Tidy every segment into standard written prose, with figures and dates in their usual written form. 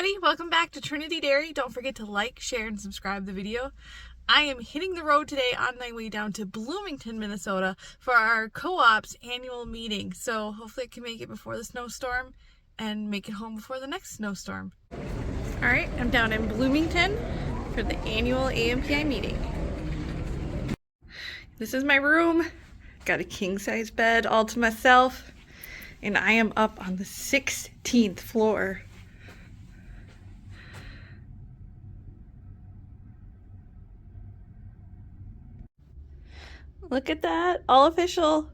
everybody, welcome back to Trinity Dairy. Don't forget to like, share, and subscribe the video. I am hitting the road today on my way down to Bloomington, Minnesota for our co-op's annual meeting. So hopefully I can make it before the snowstorm and make it home before the next snowstorm. All right, I'm down in Bloomington for the annual AMPI meeting. This is my room. Got a king-size bed all to myself, and I am up on the 16th floor. Look at that, all official.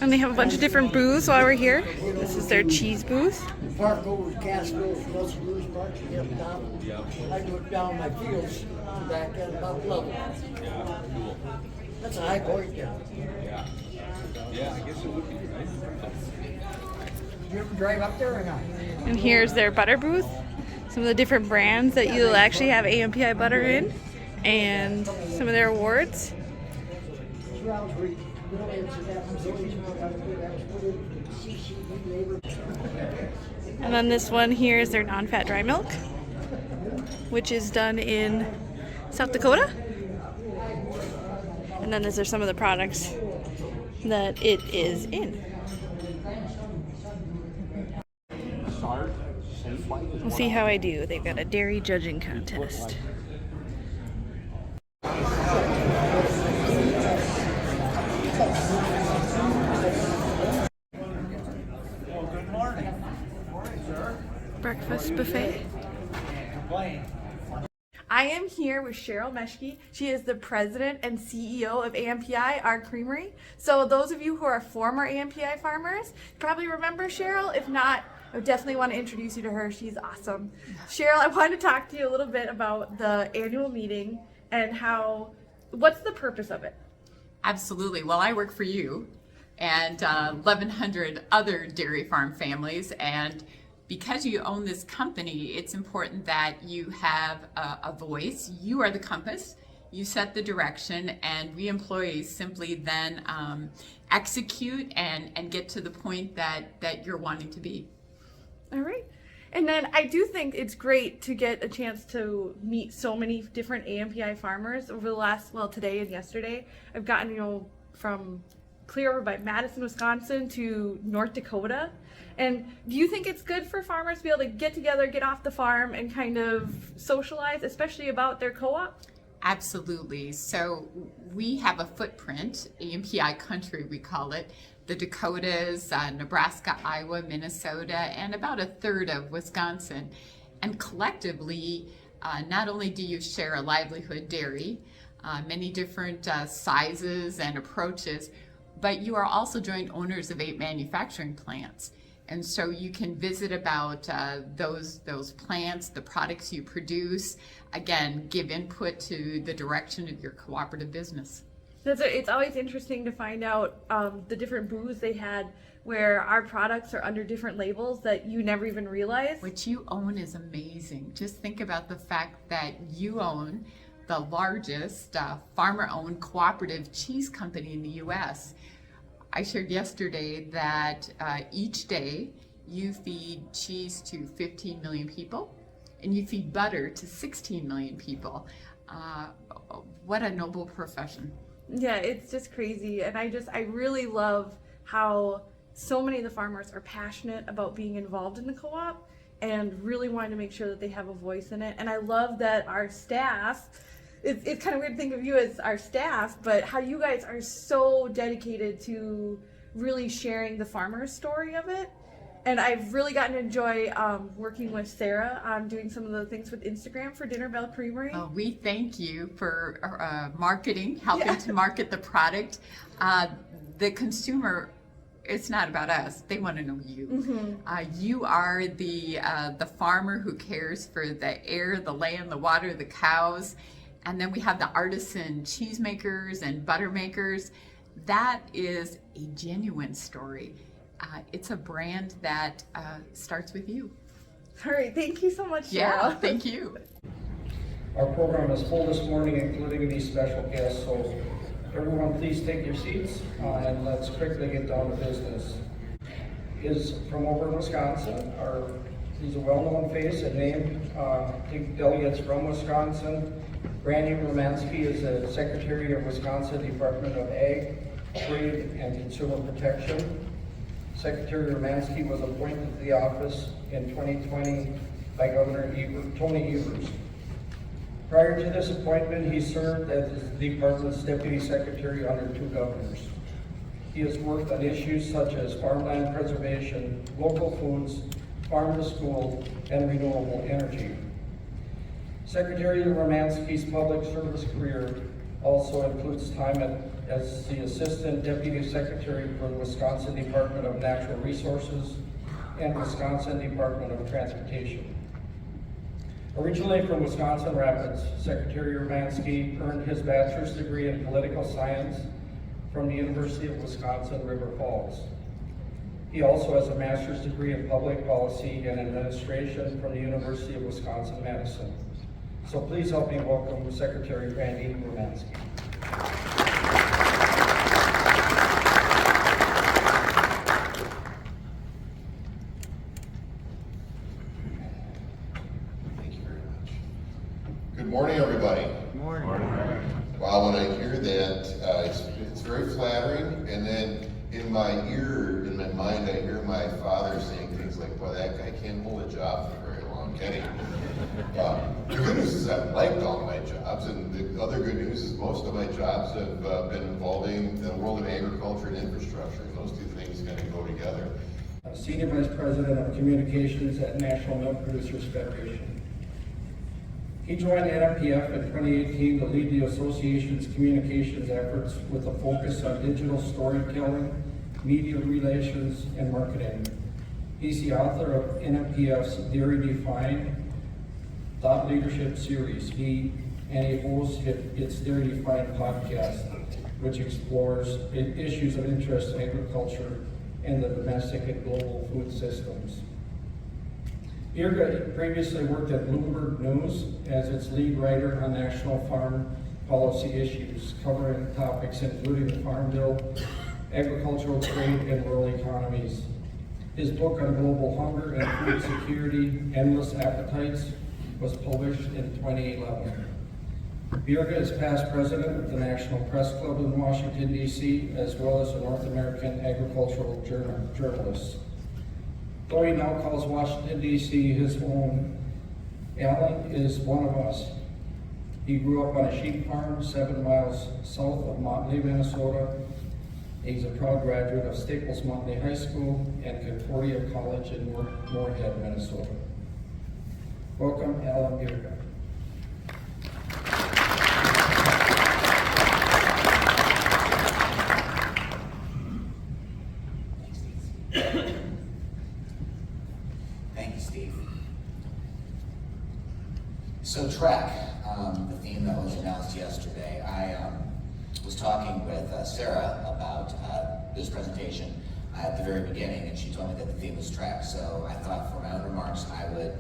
And they have a bunch of different booths while we're here. This is their cheese booth. Park over to Casville, Russell Lewis Park, you get down. I look down my fields to back at about level. That's a high point there. Yeah, I guess it would be, right? Did you ever drive up there or not? And here's their butter booth. Some of the different brands that you'll actually have AMPI butter in. And some of their awards. And then this one here is their non-fat dry milk, which is done in South Dakota. And then these are some of the products that it is in. We'll see how I do. They've got a dairy judging contest. Breakfast buffet. I am here with Cheryl Meschke. She is the president and CEO of AMPI, our creamery. So those of you who are former AMPI farmers probably remember Cheryl. If not, I definitely want to introduce you to her. She's awesome. Cheryl, I wanted to talk to you a little bit about the annual meeting and what's the purpose of it? Absolutely. Well, I work for you and 1,100 other dairy farm families, and because you own this company, it's important that you have a voice. You are the compass, you set the direction, and we employees simply then execute and get to the point that you're wanting to be. All right. And then I do think it's great to get a chance to meet so many different AMPI farmers over the last, today and yesterday. I've gotten, from clear over by Madison, Wisconsin to North Dakota. And do you think it's good for farmers to be able to get together, get off the farm, and kind of socialize, especially about their co-op? Absolutely. So we have a footprint, AMPI country we call it, the Dakotas, Nebraska, Iowa, Minnesota, and about a third of Wisconsin. And collectively, not only do you share a livelihood dairy, many different sizes and approaches, but you are also joint owners of 8 manufacturing plants. And so you can visit about those plants, the products you produce, again, give input to the direction of your cooperative business. It's always interesting to find out the different booths they had where our products are under different labels that you never even realized. What you own is amazing. Just think about the fact that you own the largest farmer-owned cooperative cheese company in the U.S. I shared yesterday that each day you feed cheese to 15 million people and you feed butter to 16 million people. What a noble profession. Yeah, it's just crazy. And I really love how so many of the farmers are passionate about being involved in the co-op and really wanting to make sure that they have a voice in it. And I love that our staff, it's kind of weird to think of you as our staff, but how you guys are so dedicated to really sharing the farmer's story of it. And I've really gotten to enjoy working with Sarah on doing some of the things with Instagram for Dinner Bell Creamery. Oh, we thank you for marketing, helping to market the product. The consumer, it's not about us. They want to know you. Mm-hmm. You are the farmer who cares for the air, the land, the water, the cows. And then we have the artisan cheesemakers and butter makers. That is a genuine story. It's a brand that starts with you. All right, thank you so much, Cheryl. Yeah, thank you. Our program is full this morning, including these special guests, so everyone please take your seats and let's quickly get down to business. is from over in Wisconsin. He's a well-known face and name to delegates from Wisconsin. Randy Romansky is the Secretary of Wisconsin Department of Ag, Trade, and Consumer Protection. Secretary Romansky was appointed to the office in 2020 by Governor Tony Evers. Prior to this appointment, he served as the department's deputy secretary under 2 governors. He has worked on issues such as farmland preservation, local foods, farm to school, and renewable energy. Secretary Romansky's public service career also includes time as the Assistant Deputy Secretary for the Wisconsin Department of Natural Resources and Wisconsin Department of Transportation. Originally from Wisconsin Rapids, Secretary Romansky earned his bachelor's degree in political science from the University of Wisconsin River Falls. He also has a master's degree in public policy and administration from the University of Wisconsin-Madison. So please help me welcome Secretary Randy Romansky. Thank you very much. Good morning, everybody. Good morning. Wow, when I hear that, it's very flattering, and then in my ear, in my mind, I hear my father saying things like, "Boy, that guy can't hold a job for very long, can he?" The good news is I've liked all my jobs, and the other good news is most of my jobs have been involving the world of agriculture and infrastructure, and those 2 things kind of go together. Senior Vice President of Communications at National Milk Producers Federation. He joined NMPF in 2018 to lead the association's communications efforts with a focus on digital storytelling, media relations, and marketing. He's the author of NMPF's Dairy Defined Thought Leadership Series. He hosts its Dairy Defined podcast, which explores issues of interest in agriculture and the domestic and global food systems. Gierok previously worked at Bloomberg News as its lead writer on national farm policy issues, covering topics including the Farm Bill, agricultural trade, and rural economies. His book on global hunger and food security, Endless Appetites, was published in 2011. Gierok is past president of the National Press Club in Washington, D.C., as well as a North American agricultural journalist. Though he now calls Washington, D.C. his home, Alan is one of us. He grew up on a sheep farm 7 miles south of Motley, Minnesota. He's a proud graduate of Staples Motley High School and Concordia College in Moorhead, Minnesota. Welcome, Alan Gierok. Thank you, Steve. So TREC, the theme that was announced yesterday, I was talking with Sarah about this presentation at the very beginning, and she told me that the theme was TREC. So I thought for my own remarks, I would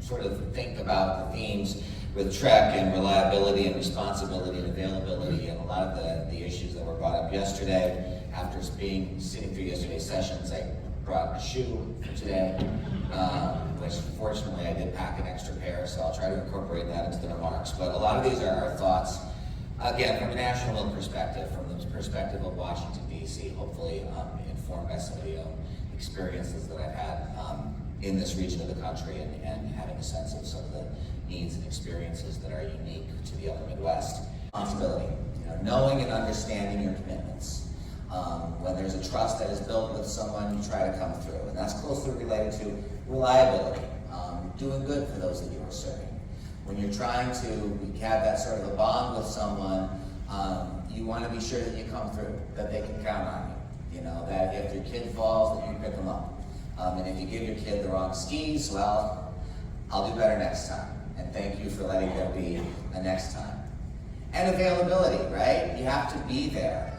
sort of think about the themes with TREC and reliability and responsibility and availability and a lot of the issues that were brought up yesterday. After sitting through yesterday's sessions, I brought a shoe for today, which fortunately I did pack an extra pair, so I'll try to incorporate that into the remarks. But a lot of these are our thoughts, again, from a national perspective, from the perspective of Washington, D.C., hopefully informed by some of the experiences that I've had in this region of the country and having a sense of some of the needs and experiences that are unique to the upper Midwest. Responsibility, knowing and understanding your commitments. When there's a trust that is built with someone, you try to come through. And that's closely related to reliability, doing good for those that you are serving. When you're trying to have that sort of a bond with someone, you want to be sure that you come through, that they can count on you. That if your kid falls, that you pick them up. And if you give your kid the wrong skis, well, I'll do better next time. And thank you for letting there be a next time. And availability, right? You have to be there.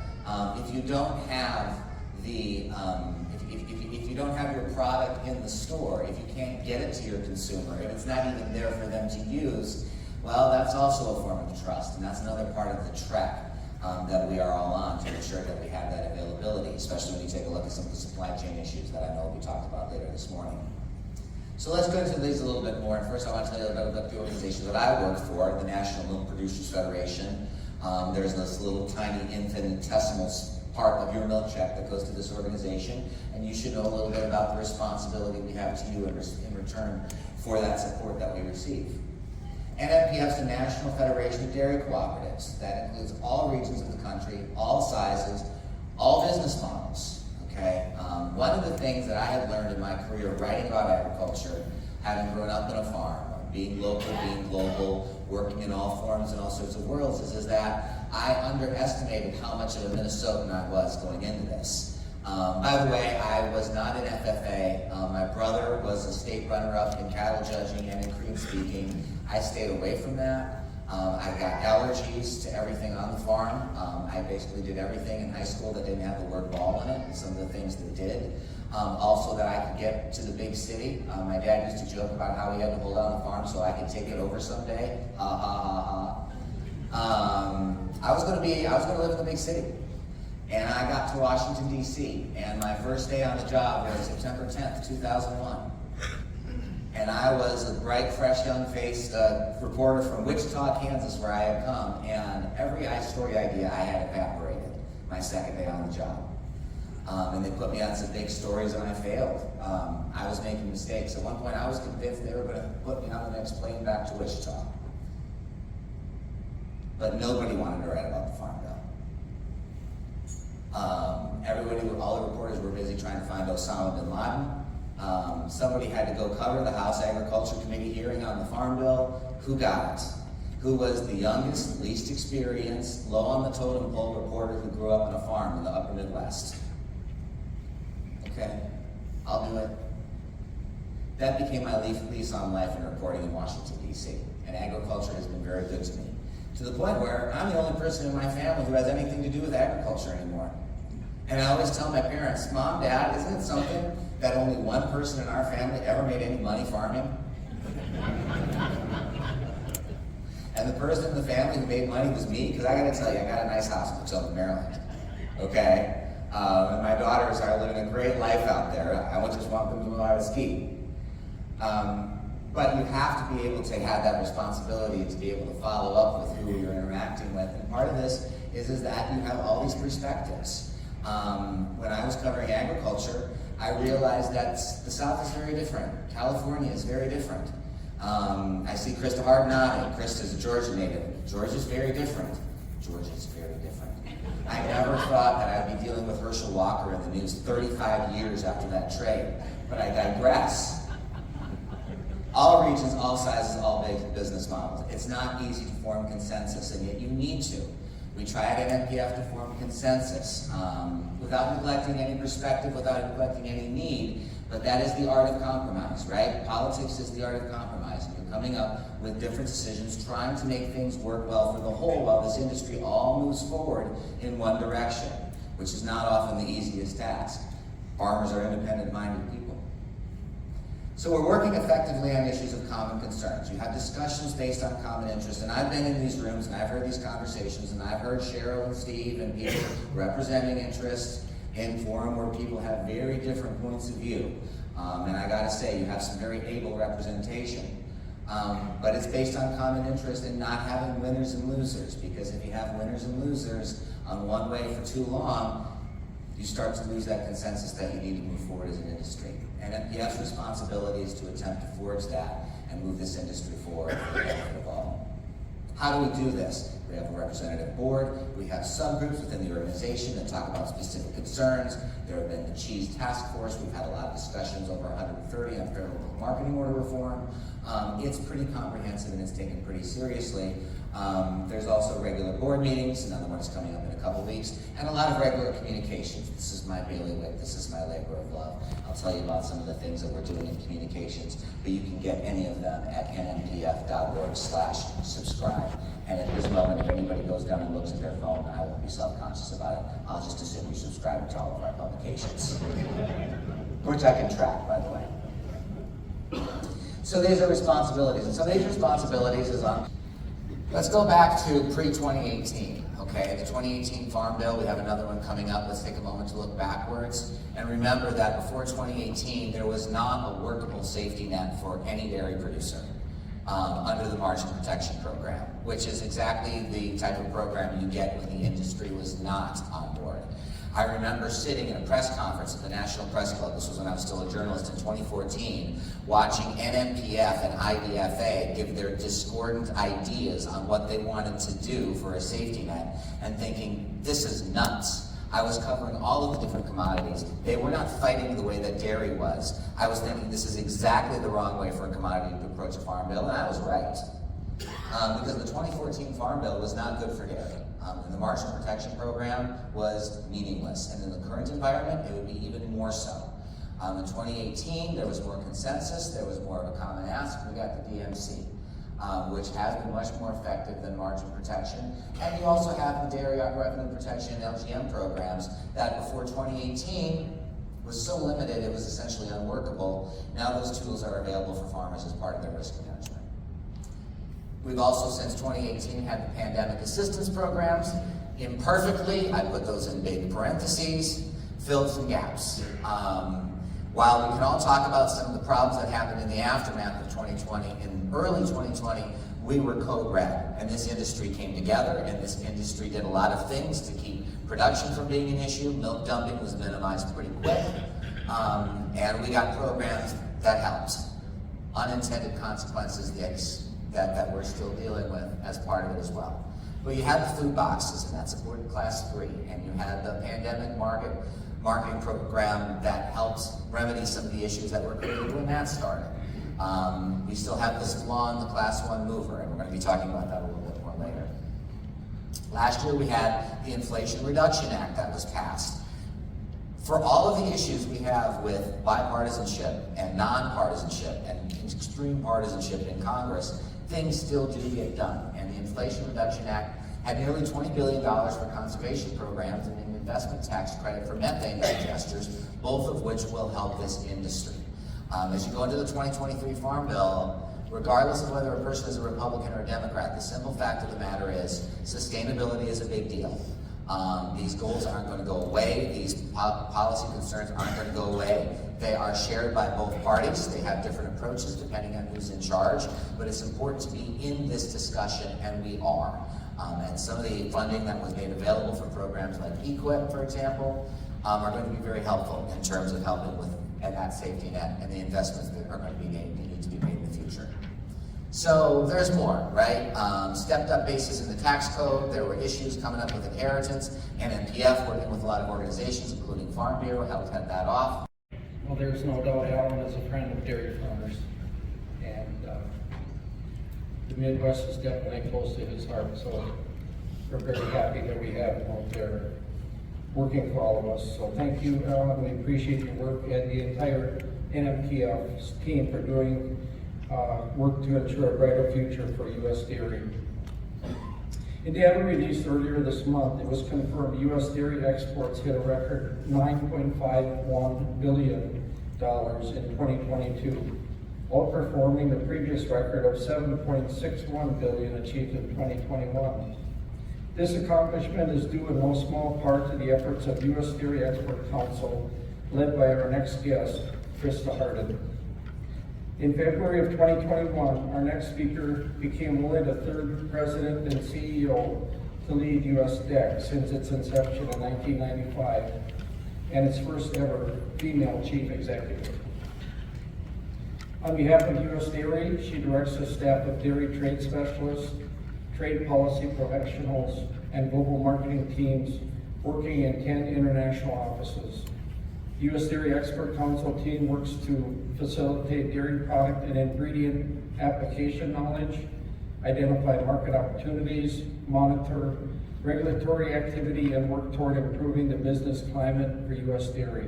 If you don't have if you don't have your product in the store, if you can't get it to your consumer, if it's not even there for them to use, well, that's also a form of trust, and that's another part of the TREC that we are all on to ensure that we have that availability, especially when you take a look at some of the supply chain issues that I know we talked about later this morning. So let's go into these a little bit more. And first I want to tell you a little bit about the organization that I work for, the National Milk Producers Federation. There's this little tiny infinitesimal part of your milk check that goes to this organization, and you should know a little bit about the responsibility we have to you in return for that support that we receive. NMPF is the National Federation of Dairy Cooperatives. That includes all regions of the country, all sizes, all business models. Okay. One of the things that I have learned in my career writing about agriculture, having grown up in a farm, being local, being global, working in all forms and all sorts of worlds, is that I underestimated how much of a Minnesotan I was going into this. By the way, I was not in FFA. My brother was a state runner-up in cattle judging and in cream speaking. I stayed away from that. I got allergies to everything on the farm. I basically did everything in high school that didn't have the word ball in it, and some of the things that did. Also that I could get to the big city. My dad used to joke about how he had to hold on the farm so I could take it over someday. Ha ha ha ha. I was gonna live in the big city. And I got to Washington, D.C., and my first day on the job was September 10th, 2001. And I was a bright, fresh, young-faced reporter from Wichita, Kansas, where I had come, and every story idea I had evaporated my second day on the job. And they put me on some big stories, and I failed. I was making mistakes. At one point, I was convinced they were going to put me on the next plane back to Wichita. But nobody wanted to write about the farm bill. All the reporters were busy trying to find Osama bin Laden. Somebody had to go cover the House Agriculture Committee hearing on the Farm Bill. Who got it? Who was the youngest, least experienced, low on the totem pole reporter who grew up on a farm in the upper Midwest? Okay, I'll do it. That became my lease on life in reporting in Washington, D.C. And agriculture has been very good to me. To the point where I'm the only person in my family who has anything to do with agriculture anymore. And I always tell my parents, Mom, Dad, isn't it something that only one person in our family ever made any money farming? And the person in the family who made money was me, because I gotta tell you, I got a nice house in Potomac, Maryland. Okay? And my daughters are living a great life out there. I just want them to know how to ski. But you have to be able to have that responsibility to be able to follow up with who you're interacting with. And part of this is that you have all these perspectives. When I was covering agriculture, I realized that the South is very different. California is very different. I see Krista Hart nodding. Krista's a Georgia native. Georgia's very different. Georgia's very different. I never thought that I'd be dealing with Herschel Walker in the news 35 years after that trade. But I digress. All regions, all sizes, all big business models. It's not easy to form consensus, and yet you need to. We try at NMPF to form consensus without neglecting any perspective, without neglecting any need, but that is the art of compromise, right? Politics is the art of compromise. You're coming up with different decisions, trying to make things work well for the whole while this industry all moves forward in one direction, which is not often the easiest task. Farmers are independent-minded people. So we're working effectively on issues of common concerns. You have discussions based on common interests, and I've been in these rooms and I've heard these conversations, and I've heard Cheryl and Steve and people representing interests in forum where people have very different points of view. And I gotta say, you have some very able representation. But it's based on common interest and not having winners and losers, because if you have winners and losers on one way for too long, you start to lose that consensus that you need to move forward as an industry. And NMPF's responsibility is to attempt to forge that and move this industry forward for the benefit of all. How do we do this? We have a representative board. We have subgroups within the organization that talk about specific concerns. There have been the cheese task force. We've had a lot of discussions, over 130 on fair local marketing order reform. It's pretty comprehensive and it's taken pretty seriously. There's also regular board meetings, another one is coming up in a couple weeks, and a lot of regular communications. This is my bailiwick, this is my labor of love. I'll tell you about some of the things that we're doing in communications, but you can get any of them at nmpf.org/subscribe. And at this moment, if anybody goes down and looks at their phone, I won't be self-conscious about it. I'll just assume you subscribe to all of our publications, which I can track, by the way. So these are responsibilities, and some of these responsibilities is on. Let's go back to pre-2018, okay? Okay, the 2018 Farm Bill, we have another one coming up. Let's take a moment to look backwards and remember that before 2018, there was not a workable safety net for any dairy producer under the Margin Protection Program, which is exactly the type of program you get when the industry was not on board. I remember sitting in a press conference at the National Press Club, this was when I was still a journalist in 2014, watching NMPF and IDFA give their discordant ideas on what they wanted to do for a safety net, and thinking, this is nuts. I was covering all of the different commodities. They were not fighting the way that dairy was. I was thinking this is exactly the wrong way for a commodity to approach a farm bill, and I was right. Because the 2014 Farm Bill was not good for dairy. And the Margin Protection Program was meaningless. And in the current environment, it would be even more so. In 2018, there was more consensus, there was more of a common ask, we got the DMC, which has been much more effective than margin protection. And you also have the Dairy Revenue Protection and LGM programs that before 2018 was so limited it was essentially unworkable. Now those tools are available for farmers as part of their risk management. We've also, since 2018, had the pandemic assistance programs. Imperfectly, I put those in big parentheses, filled some gaps. While we can all talk about some of the problems that happened in the aftermath of 2020, in early 2020, we were code red, and this industry came together, and this industry did a lot of things to keep production from being an issue. Milk dumping was minimized pretty quick, and we got programs that helped. Unintended consequences, yes, that we're still dealing with as part of it as well. But you had the food boxes, and that supported Class 3, and you had the pandemic marketing program that helped remedy some of the issues that were created when that started. We still have this flaw in the Class 1 mover, and we're going to be talking about that a little bit more later. Last year we had the Inflation Reduction Act that was passed. For all of the issues we have with bipartisanship and nonpartisanship and extreme partisanship in Congress, things still do get done. And the Inflation Reduction Act had nearly $20 billion for conservation programs and an investment tax credit for methane digesters, both of which will help this industry. As you go into the 2023 Farm Bill, regardless of whether a person is a Republican or a Democrat, the simple fact of the matter is sustainability is a big deal. These goals aren't going to go away. These policy concerns aren't going to go away. They are shared by both parties. They have different approaches depending on who's in charge, but it's important to be in this discussion, and we are. And some of the funding that was made available for programs like EQIP, for example, are going to be very helpful in terms of helping with that safety net and the investments that are going to be made, that need to be made in the future. So there's more, right? Stepped up basis in the tax code. There were issues coming up with inheritance, and NPF working with a lot of organizations, including Farm Bureau, helped head that off. Well, there's no doubt Alan is a friend of dairy farmers, and the Midwest is definitely close to his heart, so we're very happy that we have him out there working for all of us. So thank you, Alan. We appreciate your work, and the entire NMPF team for doing work to ensure a brighter future for U.S. dairy. In data released earlier this month, it was confirmed U.S. dairy exports hit a record $9.51 billion in 2022, outperforming the previous record of $7.61 billion achieved in 2021. This accomplishment is due in no small part to the efforts of U.S. Dairy Export Council, led by our next guest, Krista Harden. In February of 2021, our next speaker became only the third president and CEO to lead U.S. DEC since its inception in 1995, and its first ever female chief executive. On behalf of U.S. Dairy, she directs a staff of dairy trade specialists, trade policy professionals, and global marketing teams working in 10 international offices. U.S. Dairy Expert Council team works to facilitate dairy product and ingredient application knowledge, identify market opportunities, monitor regulatory activity, and work toward improving the business climate for U.S. dairy.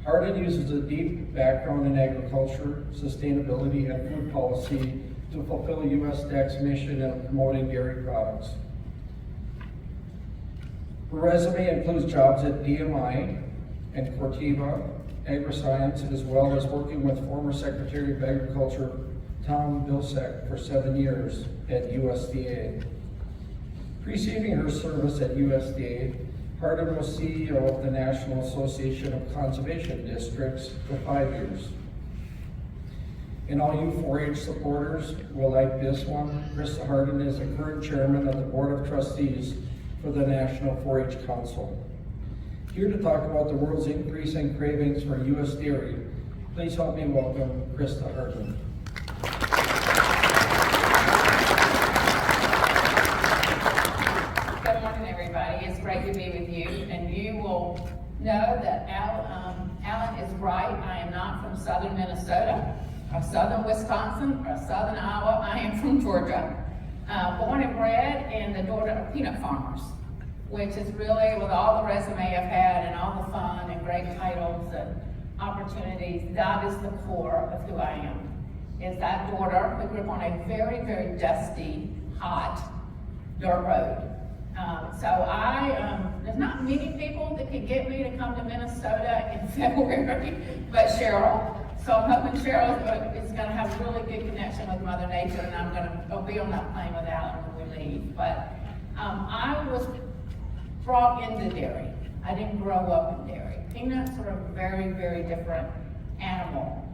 Harden uses a deep background in agriculture, sustainability, and food policy to fulfill U.S. DEC's mission of promoting dairy products. Her resume includes jobs at DMI and Corteva Agriscience, as well as working with former Secretary of Agriculture Tom Vilsack for 7 years at USDA. Preceding her service at USDA, Hardin was CEO of the National Association of Conservation Districts for 5 years. And all you 4-H supporters will like this one. Krista Hardin is the current chairman of the Board of Trustees for the National 4-H Council. Here to talk about the world's increasing cravings for U.S. dairy, please help me welcome Krista Hardin. Good morning, everybody. It's great to be with you, and you will know that Alan is right. I am not from southern Minnesota, or southern Wisconsin, or southern Iowa. I am from Georgia. Born and bred and the daughter of peanut farmers, which is really, with all the resume I've had and all the fun and great titles and opportunities, that is the core of who I am. Is that daughter who grew up on a very, very dusty, hot dirt road. There's not many people that could get me to come to Minnesota in February, but Cheryl. So I'm hoping Cheryl is going to have a really good connection with Mother Nature, and I'll be on that plane with Alan when we leave. But I was brought into dairy. I didn't grow up in dairy. Peanuts are a very, very different animal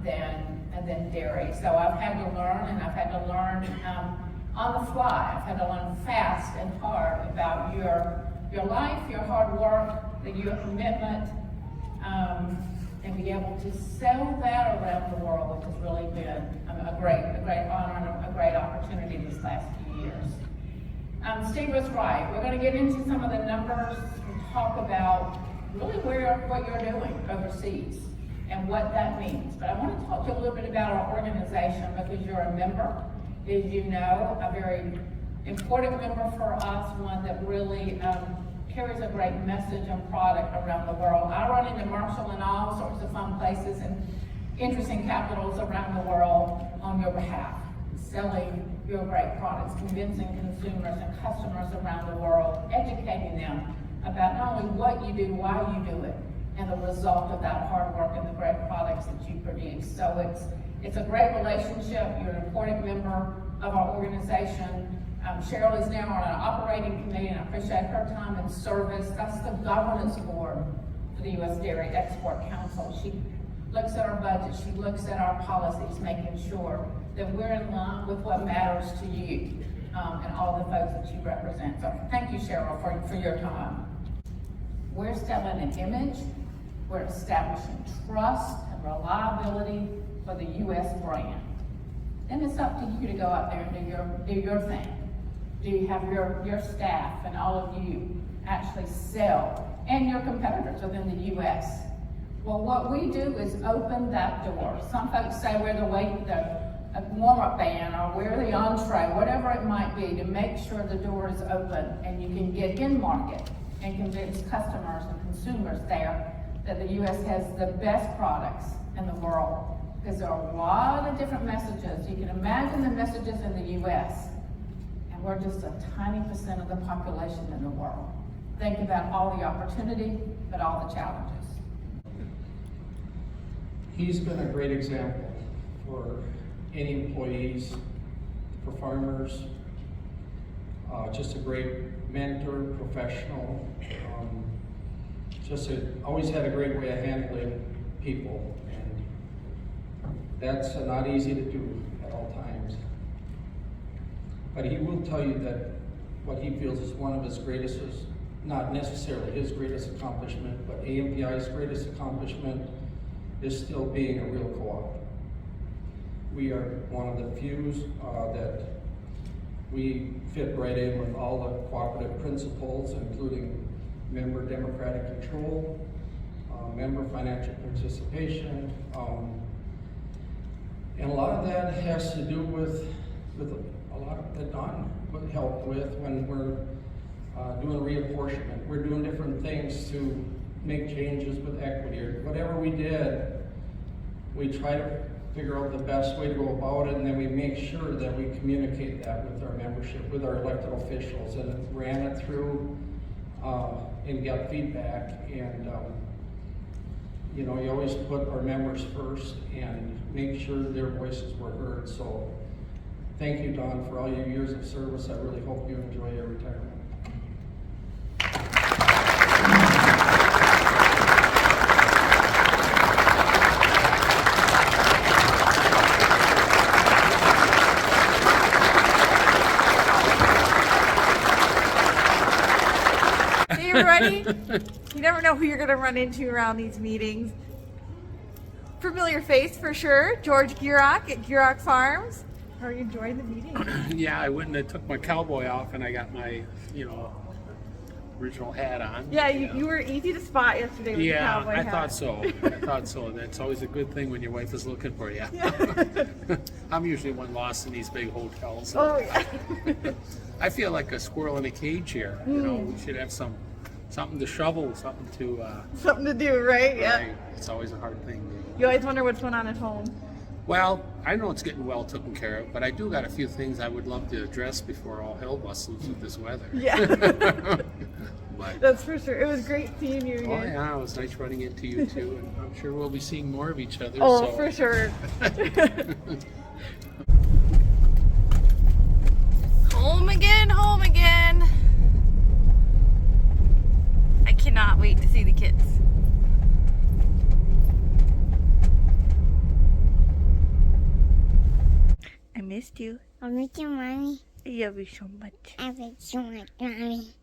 than dairy. So I've had to learn, and I've had to learn on the fly. I've had to learn fast and hard about your life, your hard work, your commitment, and be able to sell that around the world, which has really been a great honor and a great opportunity these last few years. Steve was right. We're going to get into some of the numbers and talk about really what you're doing overseas and what that means. But I want to talk to you a little bit about our organization, because you're a member, as you know, a very important member for us, one that really carries a great message and product around the world. I run into Marshall and all sorts of fun places and interesting capitals around the world on your behalf, selling your great products, convincing consumers and customers around the world, educating them about not only what you do, why you do it, and the result of that hard work and the great products that you produce. So it's a great relationship. You're an important member of our organization. Cheryl is now on an operating committee, and I appreciate her time and service. That's the governance board for the U.S. Dairy Export Council. She looks at our budget, she looks at our policies, making sure that we're in line with what matters to you and all the folks that you represent. So thank you, Cheryl, for your time. We're selling an image, we're establishing trust and reliability for the U.S. brand. Then it's up to you to go out there and do your thing. Do you have your staff and all of you actually sell, and your competitors within the U.S.? Well, what we do is open that door. Some folks say we're the warm-up band, or we're the entree, whatever it might be, to make sure the door is open and you can get in market and convince customers and consumers there that the U.S. has the best products in the world. Because there are a lot of different messages. You can imagine the messages in the U.S., and we're just a tiny % of the population in the world. Think about all the opportunity, but all the challenges. He's been a great example for any employees, for farmers, just a great mentor, professional, always had a great way of handling people, and that's not easy to do at all times. But he will tell you that what he feels is one of his greatest, not necessarily his greatest accomplishment, but AMPI's greatest accomplishment is still being a real co-op. We are one of the few that we fit right in with all the cooperative principles, including member democratic control, member financial participation, and a lot of that has to do with a lot of the Don would help with when we're doing reapportionment. We're doing different things to make changes with equity, or whatever we did, we try to figure out the best way to go about it, and then we make sure that we communicate that with our membership, with our elected officials, and ran it through and got feedback. And you know, you always put our members first and make sure their voices were heard. So thank you, Don, for all your years of service. I really hope you enjoy your retirement. Hey everybody! You never know who you're going to run into around these meetings. Familiar face for sure, George Gierok at Gierok Farms. How are you enjoying the meeting? Yeah, I went and I took my cowboy off and I got my, original hat on. Yeah, you were easy to spot yesterday with the Yeah, cowboy I hat. thought so. I thought so. That's always a good thing when your wife is looking for you. Yeah. I'm usually one lost in these big hotels. Oh yeah. I feel like a squirrel in a cage here. We should have something to shovel, something to. Something to do, right? Yeah. Right. It's always a hard thing. You always wonder what's going on at home. Well, I know it's getting well taken care of, but I do got a few things I would love to address before all hell busts loose with this weather. Yeah. But, That's for sure. It was great seeing you oh again. yeah, it was nice running into you too, and I'm sure we'll be seeing more of each other. Oh, so. for sure. Home again, home again. I cannot wait to see the kids. I missed you. I miss you, Mommy. I love you so much. I miss you, Mommy.